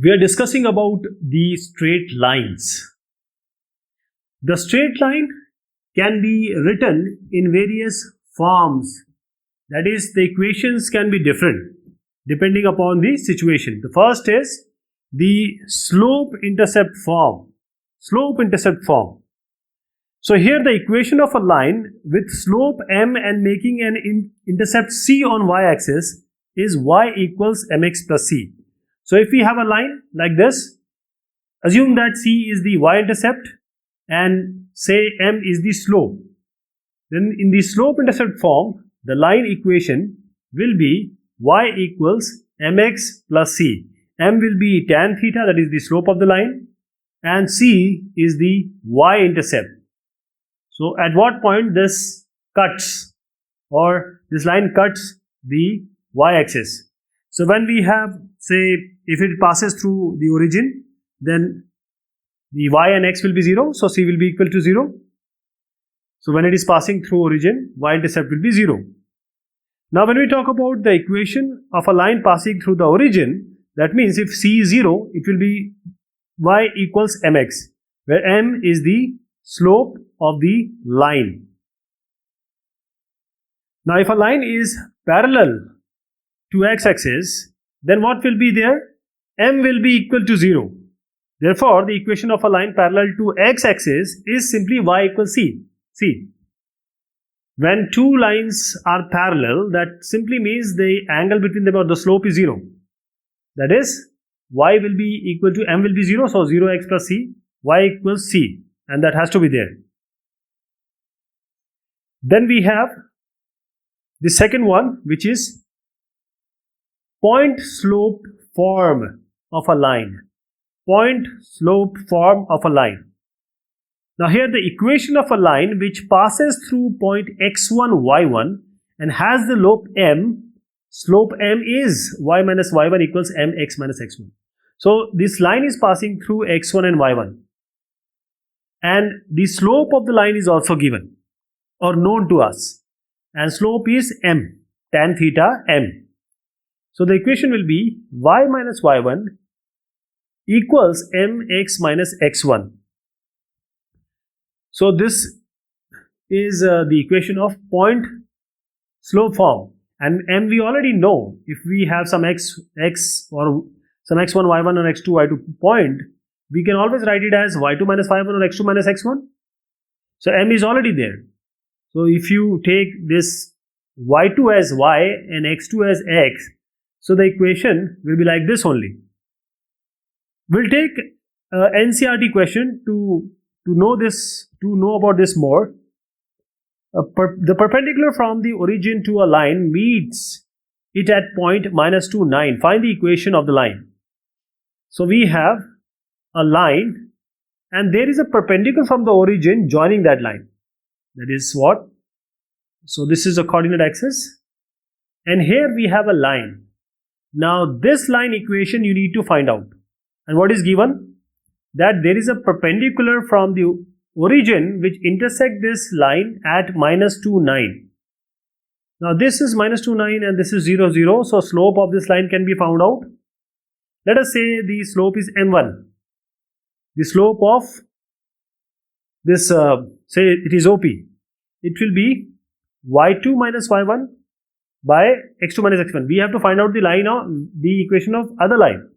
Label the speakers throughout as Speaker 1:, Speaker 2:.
Speaker 1: we are discussing about the straight lines. The straight line can be written in various forms. That is, the equations can be different depending upon the situation. The first is the slope-intercept form. Slope-intercept form. So here the equation of a line with slope m and making an intercept c on y-axis is y equals mx plus c. So if we have a line like this, assume that c is the y-intercept and say m is the slope. Then in the slope-intercept form, the line equation will be y equals mx plus c. M will be tan theta, that is the slope of the line, and c is the y-intercept. So at what point this cuts, or this line cuts the y-axis. So when we have, say, if it passes through the origin, then the y and x will be 0, so c will be equal to 0. So when it is passing through origin, y-intercept will be 0. Now when we talk about the equation of a line passing through the origin, that means if c is 0, it will be y equals mx, where m is the slope of the line. Now if a line is parallel to x-axis, then what will be there? M will be equal to 0. Therefore, the equation of a line parallel to x-axis is simply y equals c. When two lines are parallel, that simply means the angle between them or the slope is 0. That is, y will be equal to m will be 0, so 0x plus c, y equals c, and that has to be there. Then we have the second one, which is point slope form of a line. Point slope form of a line. Now here the equation of a line which passes through point x1, y1 and has the slope m is y minus y1 equals mx minus x1. So this line is passing through x1 and y1. And the slope of the line is also given or known to us. And slope is m, tan theta m. So the equation will be y minus y1 equals mx minus x1. So this is the equation of point slope form, and m we already know. If we have some x or some x1, y1 or x2, y2 point, we can always write it as y2 minus y1 or x2 minus x1. So m is already there. So if you take this y2 as y and x2 as x, so the equation will be like this only. We'll take NCERT question to know about this more. The perpendicular from the origin to a line meets it at point minus 2, 9. Find the equation of the line. So we have a line and there is a perpendicular from the origin joining that line. That is what? So this is a coordinate axis and here we have a line. Now this line equation you need to find out. And what is given? That there is a perpendicular from the origin which intersect this line at minus 2, 9. Now this is minus 2, 9 and this is 0, 0. So slope of this line can be found out. Let us say the slope is m1. The slope of this, say it is OP. It will be y2 minus y1 by x2 minus x1. We have to find out the line of the equation of other line.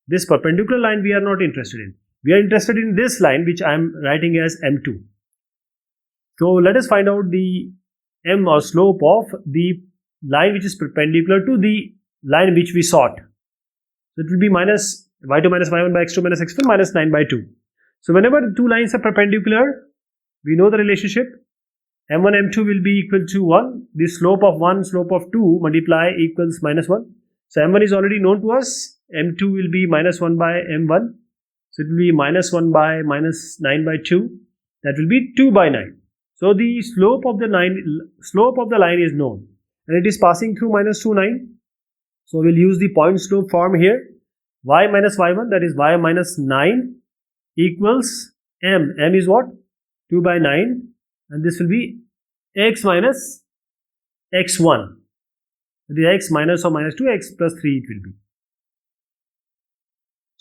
Speaker 1: This perpendicular line we are not interested in. We are interested in this line which I am writing as m2. So let us find out the m or slope of the line which is perpendicular to the line which we sought. So it will be minus y2 minus y1 by x2 minus x1 minus 9 by 2. So whenever the two lines are perpendicular, we know the relationship. m1, m2 will be equal to 1. The slope of 1, slope of 2 multiply equals minus 1. So m1 is already known to us. m2 will be minus 1 by m1. So it will be minus 1 by minus 9 by 2. That will be 2 by 9. So the slope of the line is known. And it is passing through minus 2, 9. So we'll use the point slope form here. Y minus y1, that is y minus 9 equals m. M is what? 2 by 9. And this will be x minus x1. The x minus or minus 2, x plus 3 it will be.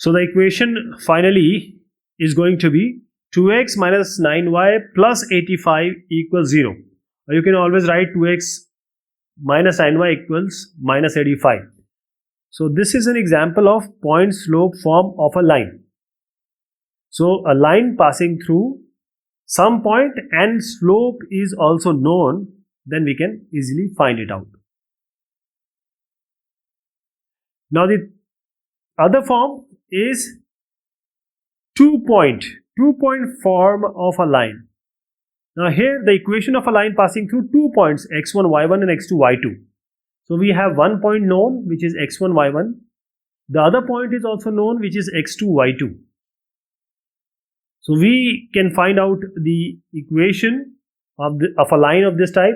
Speaker 1: So the equation finally is going to be 2x minus 9y plus 85 equals 0. Or you can always write 2x minus 9y equals minus 85. So this is an example of point slope form of a line. So a line passing through some point and slope is also known, then we can easily find it out. Now the other form is two-point form of a line. Now here the equation of a line passing through 2 points x1, y1 and x2, y2. So we have one point known, which is x1, y1. The other point is also known, which is x2, y2. So we can find out the equation of a line of this type,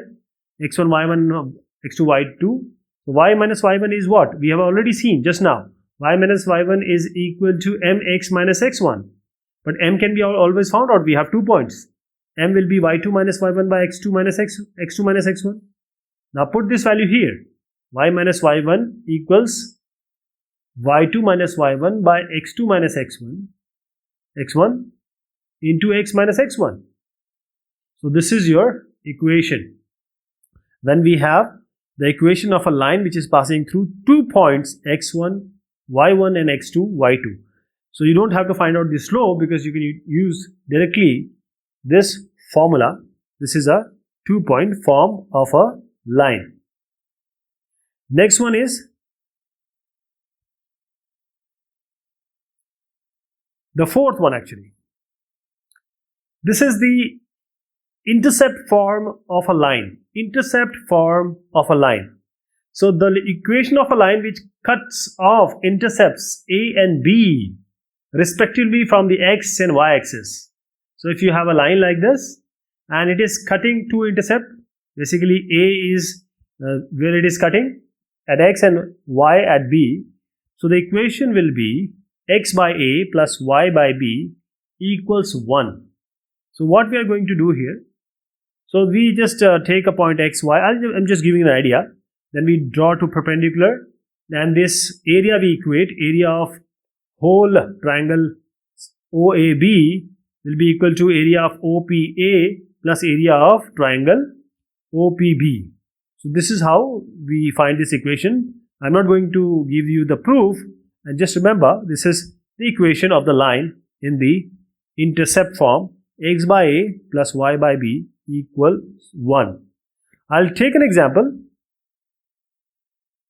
Speaker 1: x1, y1, x2, y2. So y minus y1 is what? We have already seen just now. Y minus y1 is equal to mx minus x1. But m can be always found out. We have 2 points. M will be y2 minus y1 by x2 minus x1. Now put this value here. Y minus y1 equals y2 minus y1 by x2 minus x1 into x minus x1. So this is your equation. When we have the equation of a line which is passing through 2 points x1, y1 and x2, y2. So you don't have to find out the slope because you can use directly this formula. This is a 2-point form of a line. Next one is the fourth one actually. This is the intercept form of a line. Intercept form of a line. So the equation of a line which cuts off intercepts A and B respectively from the x and y axis. So if you have a line like this and it is cutting two intercept, basically A is where it is cutting at x and y at b. So the equation will be x by A plus y by b equals 1. So what we are going to do here, so we just take a point x, y. I'm just giving an idea. Then we draw to perpendicular, and this area we equate, area of whole triangle OAB will be equal to area of OPA plus area of triangle OPB. So this is how we find this equation. I'm not going to give you the proof, and just remember this is the equation of the line in the intercept form, x by A plus y by B equals 1. I'll take an example,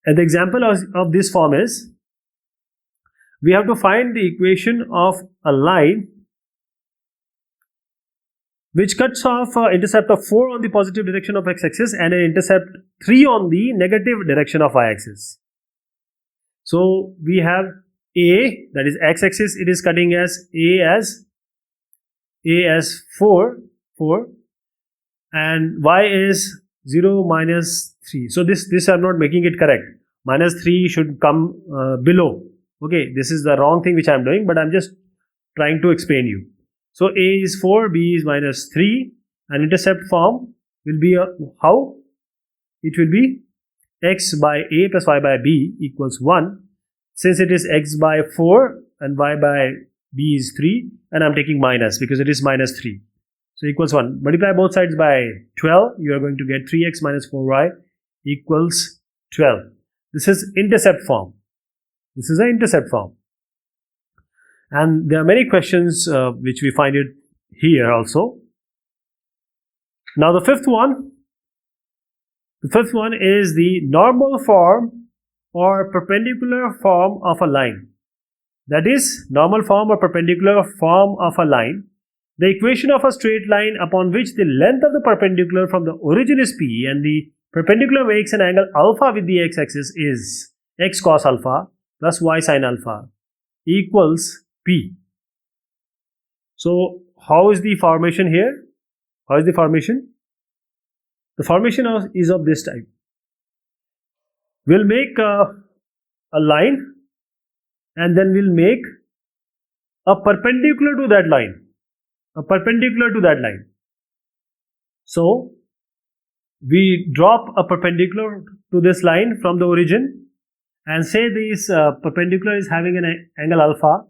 Speaker 1: and the example of this form is, we have to find the equation of a line which cuts off an intercept of 4 on the positive direction of x-axis and an intercept 3 on the negative direction of y-axis. So we have A, that is x-axis, it is cutting as A as 4, and y is 0 minus 3. So this I'm not making it correct. Minus 3 should come below. Okay, this is the wrong thing which I'm doing, but I'm just trying to explain you. So A is 4, B is minus 3, and intercept form will be how? It will be x by A plus y by B equals 1. Since it is x by 4 and y by B is 3, and I'm taking minus because it is minus 3. So equals 1. Multiply both sides by 12, you are going to get 3x minus 4y equals 12. This is intercept form. This is an intercept form. And there are many questions which we find it here also. Now the fifth one is the normal form or perpendicular form of a line. That is, normal form or perpendicular form of a line. The equation of a straight line upon which the length of the perpendicular from the origin is p and the perpendicular makes an angle alpha with the x-axis is x cos alpha plus y sin alpha equals p. So how is the formation here? How is the formation? The formation is of this type. We'll make a line, and then we'll make a perpendicular to that line. A perpendicular to that line. So we drop a perpendicular to this line from the origin, and say this perpendicular is having an angle alpha,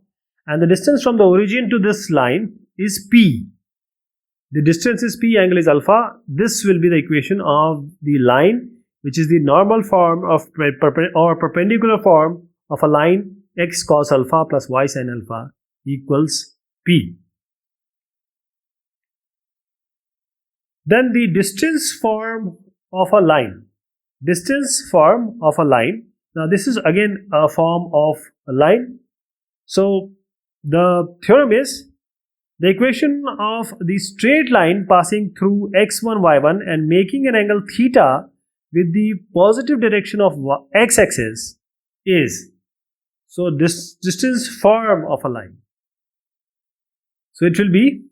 Speaker 1: and the distance from the origin to this line is p. The distance is p, angle is alpha. This will be the equation of the line, which is the normal form of or perpendicular form of a line x cos alpha plus y sin alpha equals p. Then the distance form of a line. Distance form of a line. Now this is again a form of a line. So the theorem is the equation of the straight line passing through x1, y1 and making an angle theta with the positive direction of x-axis is, so this distance form of a line. So it will be,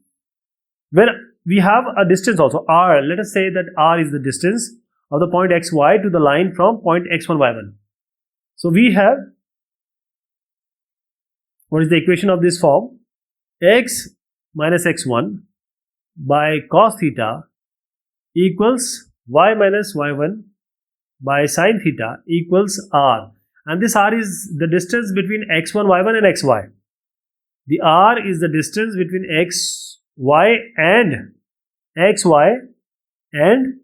Speaker 1: where we have a distance also, r. Let us say that r is the distance of the point xy to the line from point x1, y1. So we have, what is the equation of this form? X minus x1 by cos theta equals y minus y1 by sin theta equals r. And this r is the distance between x1, y1 and xy. The r is the distance between xy and xy and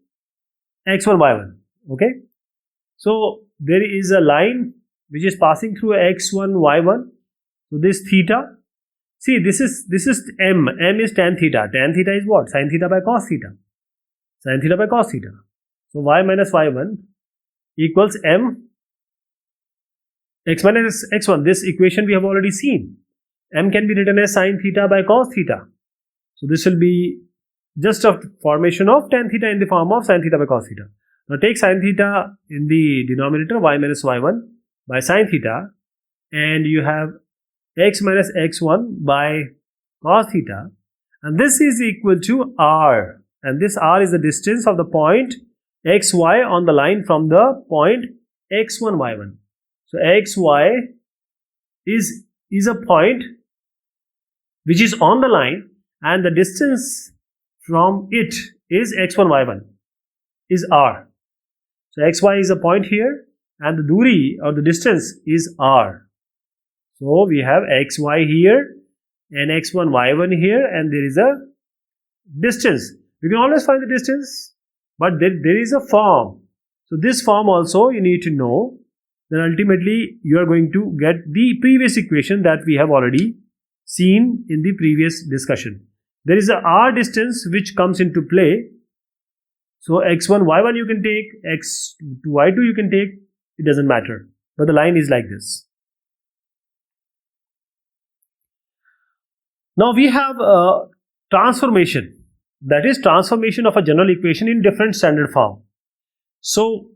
Speaker 1: x1, y1. Okay. So there is a line which is passing through x1, y1. So this theta, see this is m. M is tan theta. Tan theta is what? Sin theta by cos theta. Sin theta by cos theta. So y minus y1 equals m x minus x1. This equation we have already seen. M can be written as sin theta by cos theta. So this will be just a formation of tan theta in the form of sin theta by cos theta. Now take sin theta in the denominator, y minus y1 by sin theta, and you have x minus x1 by cos theta, and this is equal to r, and this r is the distance of the point xy on the line from the point x1, y1. So xy is a point which is on the line, and the distance from it is x1, y1 is r. So xy is a point here, and the duri or the distance is r. So we have xy here and x1, y1 here, and there is a distance. You can always find the distance, but there is a form. So this form also you need to know. Then ultimately you are going to get the previous equation that we have already seen in the previous discussion. There is a r distance which comes into play. So x1, y1 you can take, x2, y2 you can take, it doesn't matter. But the line is like this. Now we have a transformation, that is transformation of a general equation in different standard form. So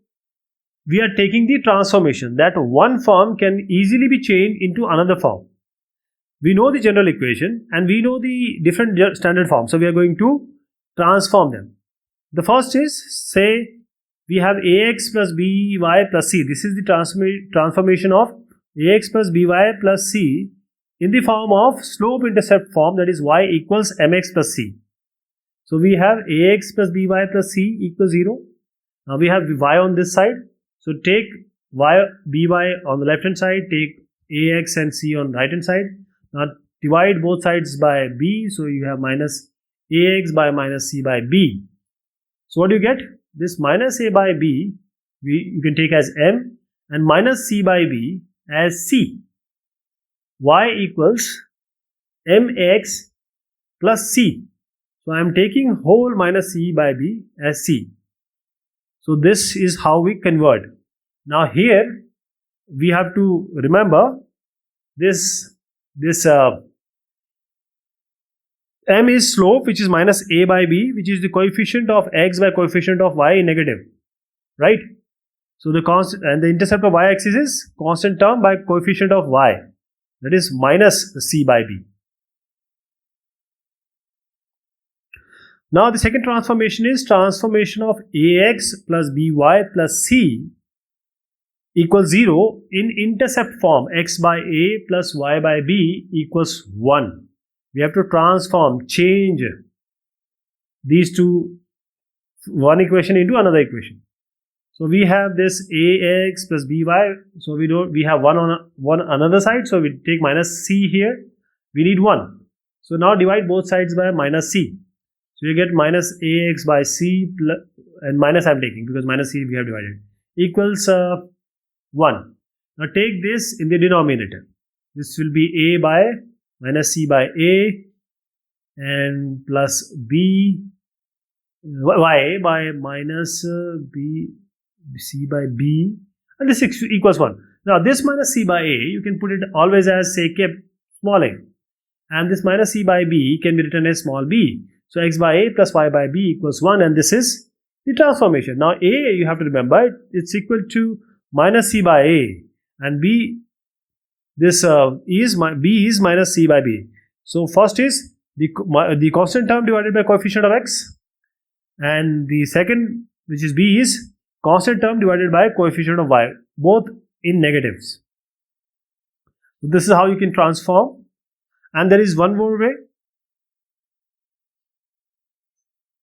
Speaker 1: we are taking the transformation that one form can easily be changed into another form. We know the general equation and we know the different standard forms. So we are going to transform them. The first is, say we have ax plus by plus c. This is the transformation of ax plus by plus c in the form of slope intercept form, that is y equals mx plus c. So we have ax plus by plus c equals 0. Now we have y on this side. So take by on the left hand side, take ax and c on right hand side. Now divide both sides by b. So you have minus ax by minus c by b. So what do you get? This minus a by b you can take as m, and minus c by b as c. Y equals mx plus c. So I am taking whole minus c by b as c. So this is how we convert. Now here we have to remember this m is slope, which is minus a by b, which is the coefficient of x by coefficient of y in negative, right? So the constant and the intercept of y-axis is constant term by coefficient of y, that is minus c by b. Now the second transformation is transformation of ax plus by plus c equals 0 in intercept form, x by a plus y by b equals 1. We have to transform, change these two, one equation into another equation. So we have this ax plus by. So we have one another side. So we take minus c here. We need 1. So now divide both sides by minus c. So you get minus ax by c plus, and minus I am taking because minus c we have divided, equals 1. Now take this in the denominator. This will be a by minus c by a and plus b y by minus b c by b, and this equals 1. Now this minus c by a, you can put it always as say kept small a, and this minus c by b can be written as small b. So x by a plus y by b equals 1, and this is the transformation. Now a, you have to remember, it's equal to minus c by a, and b, this b is minus c by b. So first is the constant term divided by coefficient of x, and the second, which is b, is constant term divided by coefficient of y, both in negatives. So this is how you can transform. And there is one more way.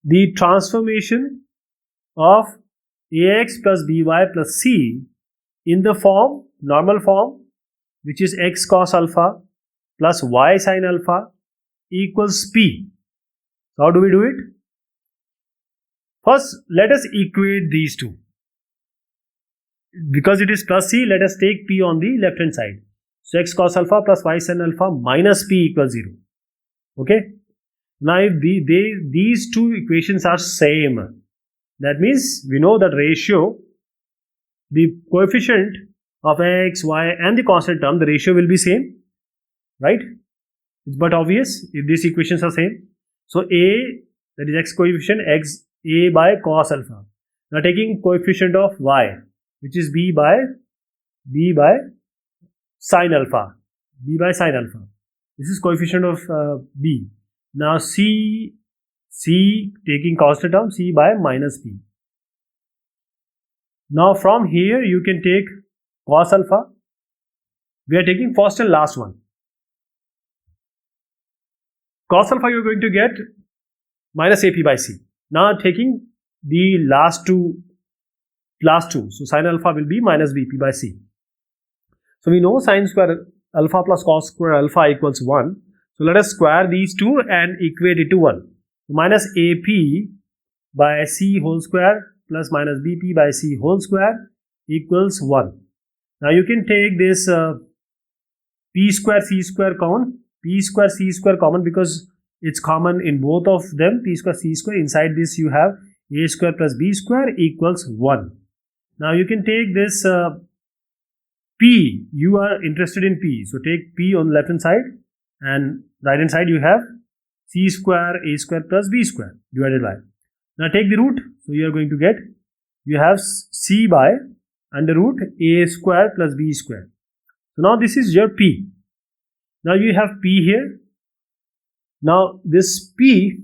Speaker 1: The transformation of ax plus by plus c in the form, normal form, which is x cos alpha plus y sin alpha equals p. So how do we do it? First, let us equate these two. Because it is plus c, let us take p on the left hand side. So x cos alpha plus y sin alpha minus p equals 0. Okay. Now if these two equations are same, that means we know that ratio, the coefficient of x, y and the constant term, the ratio will be same, right? It's but obvious if these equations are same. So a, that is x coefficient, x a by cos alpha. Now taking coefficient of y, which is b by sin alpha. B by sin alpha. This is coefficient of b. Now c taking constant term, c by minus p. Now from here you can take cos alpha. We are taking first and last one. Cos alpha you are going to get minus ap by c. Now taking the last two. So sin alpha will be minus bp by c. So we know sin square alpha plus cos square alpha equals 1. So let us square these two and equate it to 1. Minus ap by c whole square plus minus bp by c whole square equals 1. Now you can take this p square c square common. P square c square common because it's common in both of them. P square c square. Inside this you have a square plus b square equals 1. Now you can take this p, you are interested in p, so take p on the left hand side, and right hand side you have c square a square plus b square divided by. Now take the root, so you are going to get, you have c by under root a square plus b square. So now this is your p. Now you have p here. Now this p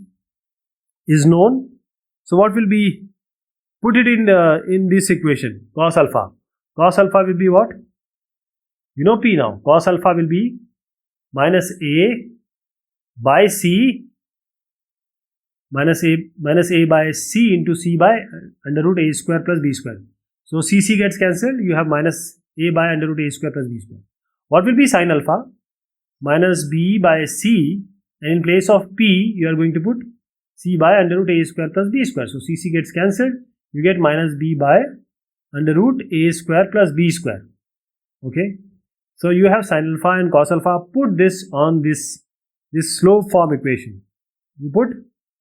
Speaker 1: is known, so what will be, put it in this equation, cos alpha. Cos alpha will be what? You know p now. Cos alpha will be minus a by c minus a by c into c by under root a square plus b square. So c gets cancelled. You have minus a by under root a square plus b square. What will be sin alpha? Minus b by c, and in place of p you are going to put c by under root a square plus b square. So c gets cancelled. You get minus b by under root a square plus b square. Okay. So you have sin alpha and cos alpha. Put this on this slope form equation. You put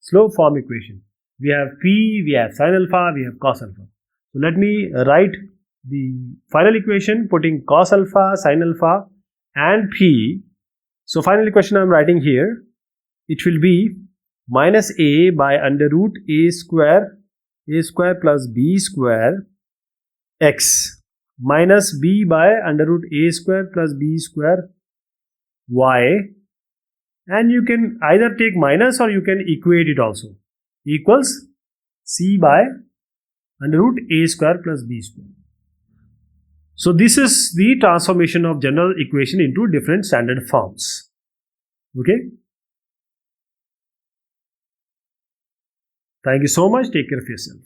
Speaker 1: slope form equation. We have p, we have sin alpha, we have cos alpha. So let me write the final equation putting cos alpha, sin alpha and p. So final equation I am writing here. It will be minus a by under root a square plus b square x minus b by under root a square plus b square y, and you can either take minus or you can equate it also, equals c by under root a square plus b square. So this is the transformation of general equation into different standard forms. Okay. Thank you so much. Take care of yourself.